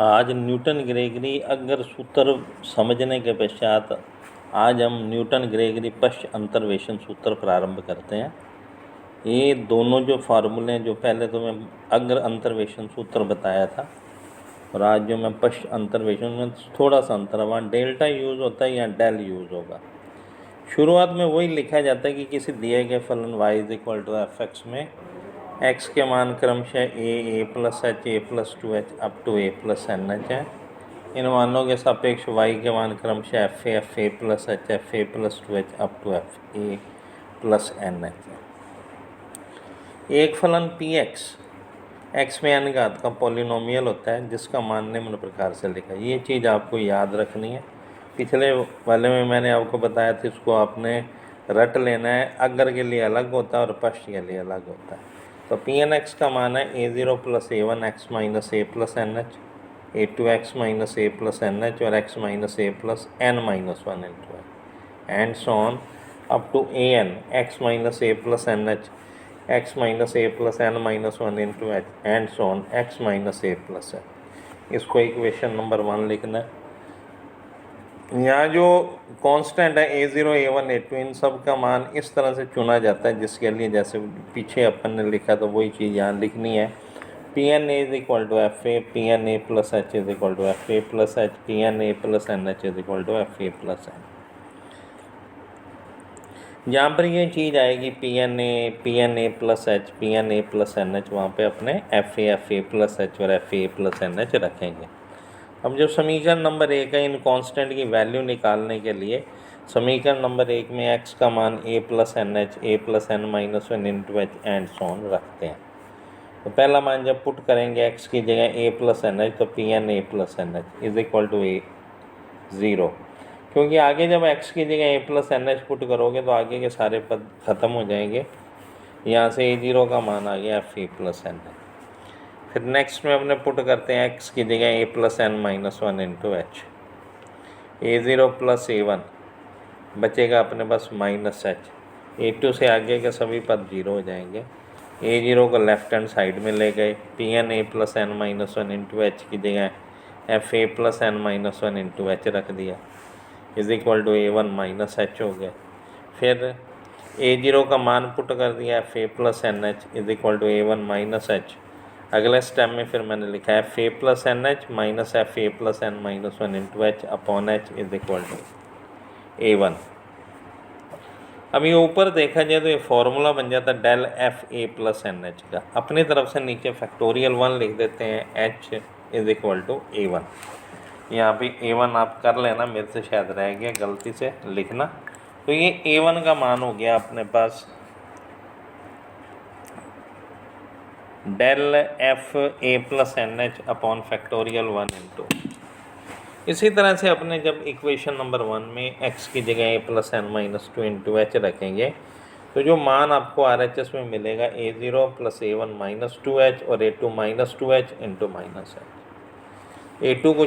आज Newton Gregory अगर सूत्र समझने के पश्चात आज हम न्यूटन ग्रेगरी पश्च अंतर्वेशन सूत्र प्रारंभ करते हैं। ये दोनों जो फार्मूले हैं, जो पहले तो मैं अग्र अंतर्वेशन सूत्र बताया था और आज जो मैं पश्च अंतर्वेशन में थोड़ा सा अंतर है, वहाँ डेल्टा यूज़ होता है या डेल यूज़ होगा। शुरुआत में वही लिखा जाता है कि किसी दिए गए फलन y = f(x) में x के मान क्रमशः a plus h a plus 2h up to a plus NH है। इन मानों के सापेक्ष y के मान क्रमशः f a plus h f a plus 2h up to f a plus NH है। एक फलन px x में n घात का पॉलिनोमियल होता है जिसका मान निम्न प्रकार से लिखा है। ये चीज़ आपको याद रखनी है। पिछले वाले में मैंने आपको बताया था, इसको आपने रट लेना है। अगर के लिए अलग होता है और पश्च के लिए अलग होता है। तो Pn(x) का मान है a0 plus a1x minus a plus NH, a2x minus a plus NH और x minus a plus n minus 1 into and so on up to an x minus a plus NH, x minus a plus n minus 1 into H and so on x minus a plus n। इसको equation number 1 लिखना है। यहाँ जो constant है a0 a1 a2, इन सब का मान इस तरह से चुना जाता है जिसके लिए जैसे पीछे अपन ने लिखा तो वही चीज़ यहाँ लिखनी है। Pn = fa, Pn plus h fa plus h, Pn plus NH fa plus n। जहाँ पर ये चीज़ आएगी Pn plus h, Pn plus NH, वहाँ पे अपने fa प्लस h और fa प्लस NH रखेंगे। अब जो समीकरण नंबर 1 है, इन कांस्टेंट की वैल्यू निकालने के लिए समीकरण नंबर 1 में x का मान a plus NH a plus n minus 1 into H and so on रखते हैं। तो पहला मान जब पुट करेंगे x की जगह a प्लस NH तो Pn a plus NH is equal to a 0, क्योंकि आगे जब x की जगह a प्लस NH पुट करोगे तो आगे के सारे पद ख़त्म हो जाएंगे। यहाँ से a0 का मान आ गया fa प्लस NH। फिर नेक्स्ट में अपने पुट करते हैं x की जगह a plus n minus 1 into H, a0 plus a1 बचेगा अपने पास माइनस h, a2 से आगे के सभी पद 0 हो जाएंगे। a0 को लेफ्ट हैंड साइड में ले गए, Pn a plus n minus 1 into H की जगह fa plus n minus 1 into H रख दिया is equal to a1 minus h हो गया। फिर a0 का मान पुट कर दिया fa plus NH is equal to a1 minus h। अगले स्टेप में फिर मैंने लिखा है fa plus NH minus fa plus n minus 1 into H upon h is equal to a1। अब ये ऊपर देखा जाए तो ये फॉर्मूला बन जाता है del F A plus NH का। अपनी तरफ से नीचे फैक्टोरियल 1 लिख देते हैं, h is equal to a1। यहाँ पे a1 आप कर लेना, मेरे से शायद रह गया गलती से लिखना। तो ये a1 का मान हो गया अपने पास del F A plus NH upon factorial 1 into. इसी तरह से अपने जब इक्वेशन नंबर 1 में x की जगह a plus n minus 2 into H रखेंगे तो जो मान आपको RHS में मिलेगा a0 plus a1 minus 2h और a2 minus 2h into minus h। a2 को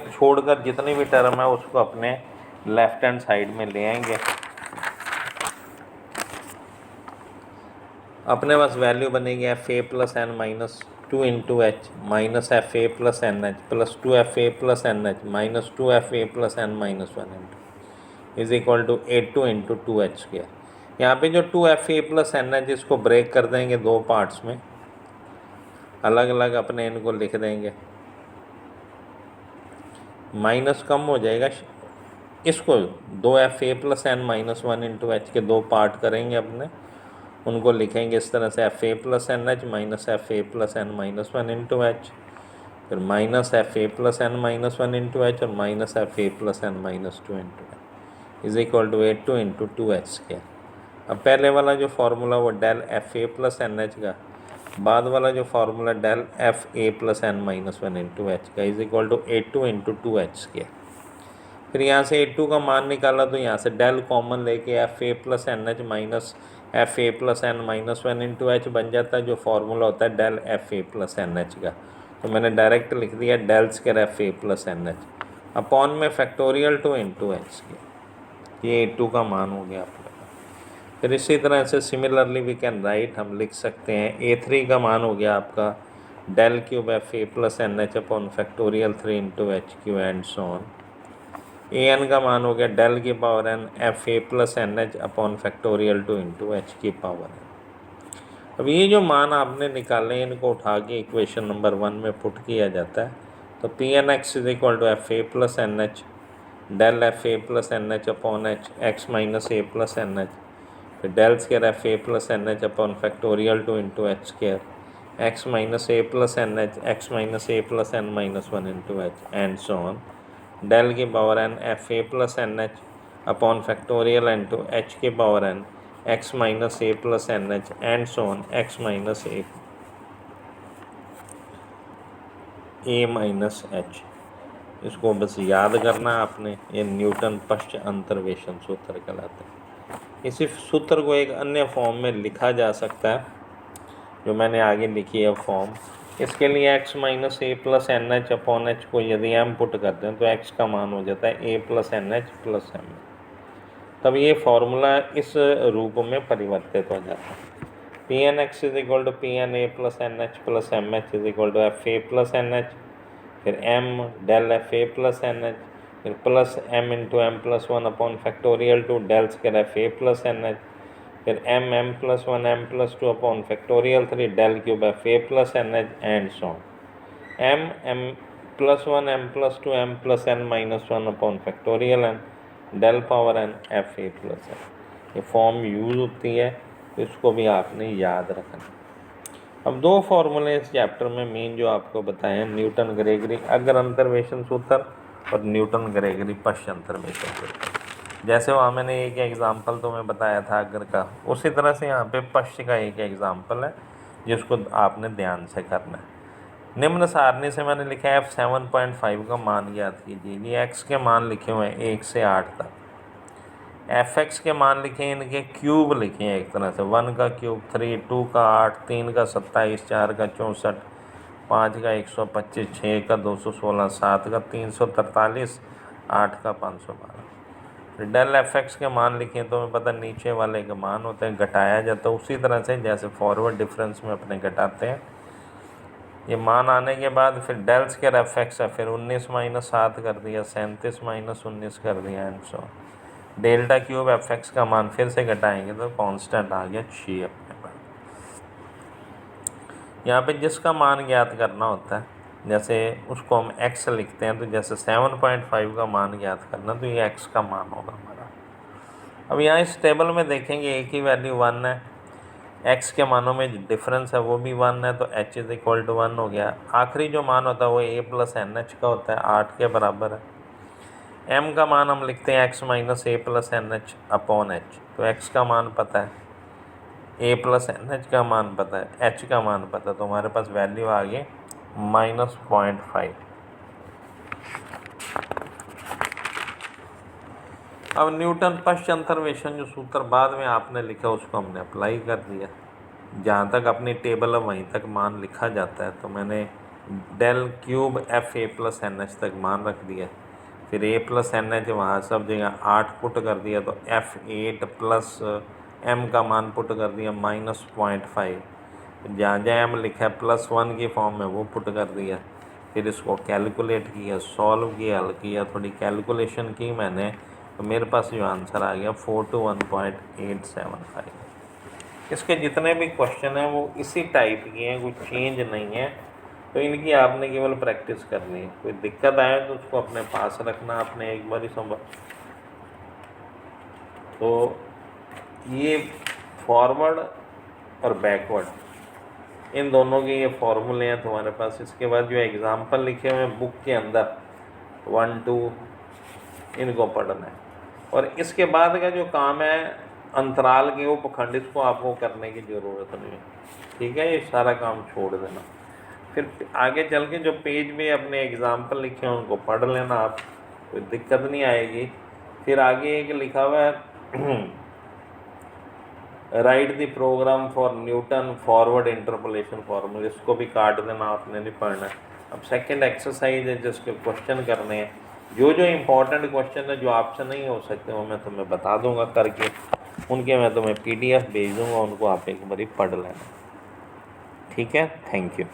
छोड़कर जितनी भी टर्म है उसको अपने लेफ्ट हैंड साइड में ले आएंगे। अपने पास वैल्यू बनेगी fa plus n minus 2 into H minus fa plus NH plus 2fa plus NH minus 2fa plus n minus 1 into is equal to a2 into 2h square. यहाँ पे जो 2fa plus NH इसको break कर देंगे दो parts में, अलग अलग अपने इनको लिख देंगे। माइनस कम हो जाएगा, इसको 2fa plus n minus 1 into H के दो पार्ट करेंगे अपने, उनको लिखेंगे इस तरह से fa plus NH minus fa plus n minus 1 into h, फिर minus fa plus n minus 1 into h और minus fa plus n minus 2 into h is equal to a2 into 2h square. अब पहले वाला जो formula वो del fa plus NH का, बाद वाला जो formula del fa plus n minus 1 into H का is equal to a2 into 2h square. फिर यहाँ से a2 का मान निकाला तो यहाँ से डेल कॉमन लेके fa plus NH minus fa plus n minus 1 into H बन जाता है, जो फार्मूला होता है डेल fa प्लस NH का। तो मैंने डायरेक्ट लिख दिया del square fa plus NH upon में फैक्टोरियल 2 इंटू एच के। ये a2 का मान हो गया आपका। फिर इसी तरह से सिमिलरली वी कैन राइट, हम लिख सकते हैं a3 का मान हो गया आपका del cube F A plus N H upon factorial 3 into H cube and so on. A N का मान हो गया डेल की पावर एन एफ ए plus N H upon factorial 2 into H की पावर एन। अब ये जो मान आपने निकाले इनको उठा के इक्वेशन नंबर 1 में पुट किया जाता है। तो P N X is equal to F A plus N H del F A plus N H upon H X minus A plus N H, फिर del square F A plus N H upon factorial 2 into H square X minus A plus N H X minus A plus N minus 1 into H and so on. Del की power N F A plus N H upon factorial N to H की power N X minus A plus N H and so on X minus A minus H. इसको बस याद करना आपने, ये Newton पश्च अंतर्वेशन सूत्र कहलाता है। इसी सूत्र को एक अन्य फॉर्म में लिखा जा सकता है जो मैंने आगे लिखी है फॉर्म। इसके लिए x minus A plus N H upon H को यदि m पुट कर दें तो x का मान हो जाता है a plus N H plus M. तब ये फॉर्मूला इस रूप में परिवर्तित हो जाता है। P N X is equal to P N A plus N H plus M H is equal to F A plus N H, फिर m del F A plus N H, फिर plus m into M plus 1 upon factorial two del square F ए plus N H, फिर m plus 1 m plus 2 upon factorial 3 del cube F A plus N H and so on. m plus 1 m plus 2 m plus n minus 1 upon factorial n del power n F A plus N. ये form use होती है, तो इसको भी आपने याद रखना। अब दो फॉर्मूले इस चैप्टर में मेन जो आपको बताए हैं, न्यूटन ग्रेगरी अग्र अंतर्वेशन सूत्र और न्यूटन ग्रेगरी पश्च अंतर्वेशन सूत्र। जैसे वहाँ मैंने एक एग्जाम्पल तुम्हें बताया था अग्र का, उसी तरह से यहाँ पे पश्च का एक एग्जाम्पल है जिसको आपने ध्यान से करना है। निम्न सारणी से मैंने लिखा है f7.5 का मान ज्ञात कीजिए। ये x के मान लिखे हुए हैं 1 से 8 तक। एफ एक्स के मान लिखे हैं, इनके क्यूब लिखे हैं एक तरह से, 1 का क्यूब 3, 2 का 8, 3 का 27, 4 का 64, 5 का 125, 6 का 216, 7 का 343, 8 का 512। डेल एफ एक्स के मान लिखे हैं तो हमें पता नीचे वाले के मान होते हैं, घटाया जाता है उसी तरह से जैसे फॉरवर्ड डिफरेंस में अपने घटाते हैं। ये मान आने के बाद फिर डेल स्केयर एफ एक्स है, फिर 19 माइनस 7 कर दिया, 37 माइनस 19 कर दिया and so. Delta cube F x का मान फिर से घटाएंगे तो कांस्टेंट आ गया 6 अपने पास। यहाँ पे जिसका मान ज्ञात करना होता है, जैसे उसको हम x लिखते हैं, तो जैसे 7.5 का मान ज्ञात करना तो ये x का मान होगा हमारा। अब यहाँ इस टेबल में देखेंगे एक ही वैल्यू 1 है, x के मानों में डिफरेंस है वो भी 1 है, तो h इज इक्वल टू 1 हो गया। आखिरी जो मान होता है वो a प्लस एन एच का होता है, 8 के बराबर है। m का मान हम लिखते हैं x minus A plus N H upon H, तो x का मान पता है, a प्लस एन एच का मान पता है, h का मान पता है, तो हमारे पास वैल्यू आ गई -0.5। अब न्यूटन पश्च अंतर्वेशन जो सूत्र बाद में आपने लिखा उसको हमने अप्लाई कर दिया। जहाँ तक अपनी टेबल है वहीं तक मान लिखा जाता है, तो मैंने डेल क्यूब एफ ए प्लस एन एच तक मान रख दिया, फिर ए प्लस एन एच वहाँ सब जगह 8 पुट कर दिया, तो F8 प्लस m का मान पुट कर दिया -0.5। जहाँ जहाँ m लिखा है +1 की फॉर्म में वो पुट कर दिया, फिर इसको कैलकुलेट किया, सॉल्व किया, हल किया, थोड़ी कैलकुलेशन की मैंने, तो मेरे पास जो आंसर आ गया 421.875। इसके जितने भी क्वेश्चन हैं वो इसी टाइप के हैं, कोई चेंज नहीं है, तो इनकी आपने केवल प्रैक्टिस करनी है। कोई दिक्कत आए तो उसको अपने पास रखना, आपने एक बार ही समझ। तो ये फॉरवर्ड और बैकवर्ड इन दोनों के ये फॉर्मूले हैं तुम्हारे पास। इसके बाद जो एग्जाम्पल लिखे हुए हैं बुक के अंदर 1, 2 इनको पढ़ना है, और इसके बाद का जो काम है अंतराल के उपखंड, इसको आपको करने की ज़रूरत नहीं है, ठीक है। ये सारा काम छोड़ देना, फिर आगे चल के जो पेज में अपने एग्जाम्पल लिखे हैं उनको पढ़ लेना आप, कोई दिक्कत नहीं आएगी। फिर आगे एक लिखा हुआ है write the program for Newton forward interpolation formula, इसको भी काट देना, आपने नहीं पढ़ना है। अब सेकंड एक्सरसाइज है जिसके क्वेश्चन करने हैं, जो जो इम्पोर्टेंट क्वेश्चन है जो आपसे नहीं हो सकते वो मैं तुम्हें बता दूंगा करके, उनके मैं तुम्हें PDF भेज दूंगा, उनको आप एक बारी पढ़ लेना, ठीक है। Thank you.